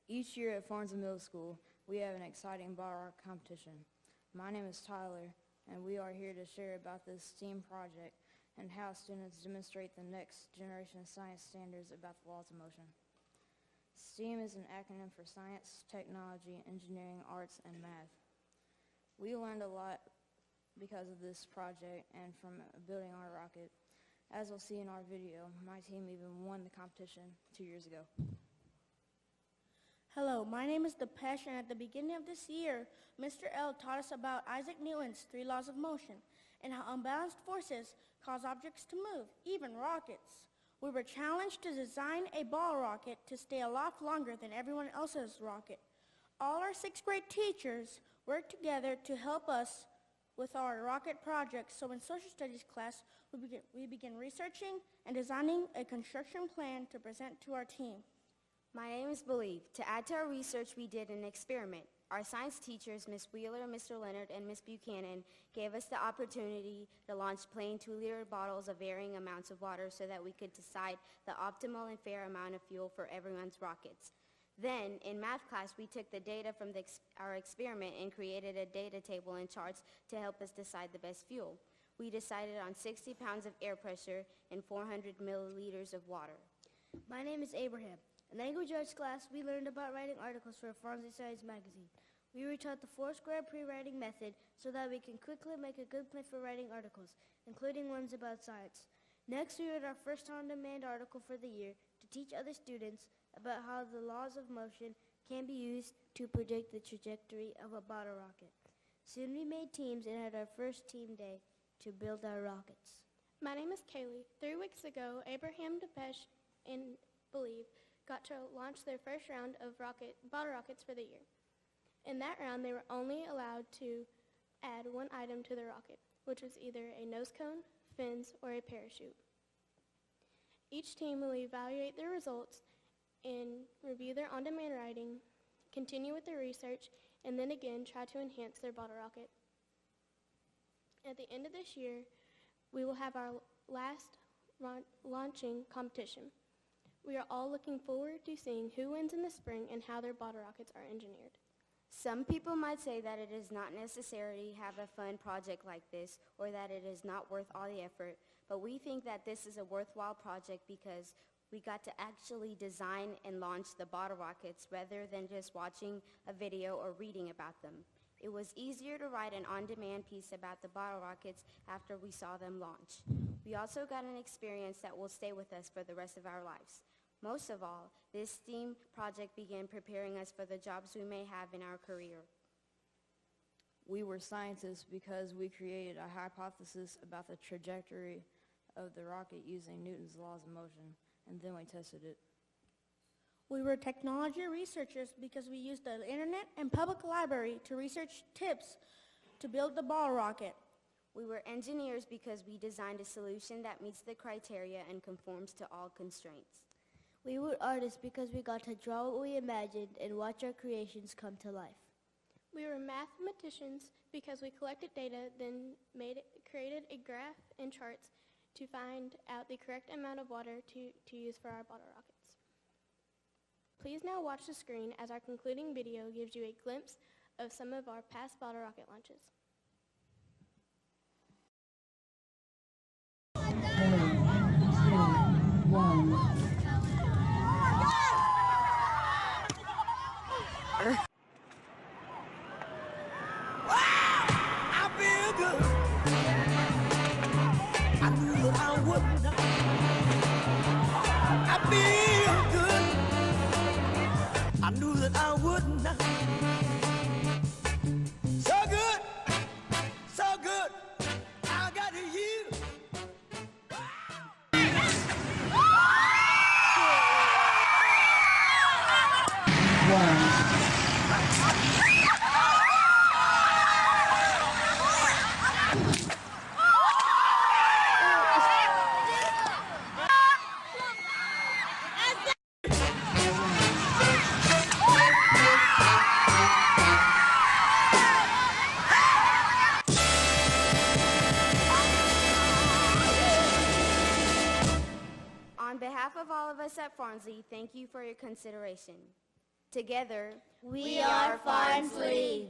Each year at Farnsville Middle School, we have an exciting bottle rocket competition. My name is Tyler, and we are here to share about this STEAM project and how students demonstrate the next generation of science standards about the laws of motion. STEAM is an acronym for science, technology, engineering, arts, and math. We learned a lot because of this project and from building our rocket. As we'll see in our video, my team even won the competition 2 years ago. Hello, my name is Depesh, and at the beginning of this year, Mr. L taught us about Isaac Newton's 3 laws of motion and how unbalanced forces cause objects to move, even rockets. We were challenged to design a ball rocket to stay aloft longer than everyone else's rocket. All our 6th grade teachers worked together to help us with our rocket project, so in social studies class, we began researching and designing a construction plan to present to our team. My name is Believe. To add to our research, we did an experiment. Our science teachers, Ms. Wheeler, Mr. Leonard, and Ms. Buchanan, gave us the opportunity to launch plain 2-liter bottles of varying amounts of water so that we could decide the optimal and fair amount of fuel for everyone's rockets. Then, in math class, we took the data from our experiment and created a data table and charts to help us decide the best fuel. We decided on 60 pounds of air pressure and 400 milliliters of water. My name is Abraham. In language arts class, we learned about writing articles for Farnsville Science magazine. We were taught the 4-square pre-writing method so that we can quickly make a good plan for writing articles, including ones about science. Next, we read our first on-demand article for the year to teach other students about how the laws of motion can be used to predict the trajectory of a bottle rocket. Soon we made teams and had our first team day to build our rockets. My name is Kaylee. 3 weeks ago, Abraham, Depesh, and Believe got to launch their first round of bottle rockets for the year. In that round, they were only allowed to add 1 item to the rocket, which was either a nose cone, fins, or a parachute. Each team will evaluate their results and review their on-demand writing, continue with their research, and then again try to enhance their bottle rocket. At the end of this year, we will have our last launching competition. We are all looking forward to seeing who wins in the spring and how their bottle rockets are engineered. Some people might say that it is not necessary to have a fun project like this or that it is not worth all the effort, but we think that this is a worthwhile project because we got to actually design and launch the bottle rockets rather than just watching a video or reading about them. It was easier to write an on-demand piece about the bottle rockets after we saw them launch. We also got an experience that will stay with us for the rest of our lives. Most of all, this STEAM project began preparing us for the jobs we may have in our career. We were scientists because we created a hypothesis about the trajectory of the rocket using Newton's laws of motion, and then we tested it. We were technology researchers because we used the internet and public library to research tips to build the ball rocket. We were engineers because we designed a solution that meets the criteria and conforms to all constraints. We were artists because we got to draw what we imagined and watch our creations come to life. We were mathematicians because we collected data, then created a graph and charts to find out the correct amount of water to use for our bottle rockets. Please now watch the screen as our concluding video gives you a glimpse of some of our past bottle rocket launches. 3, 2, 1. I knew that I would not. So good, I got you. On behalf of all of us at Farnsville, thank you for your consideration. Together, We are Farnsley.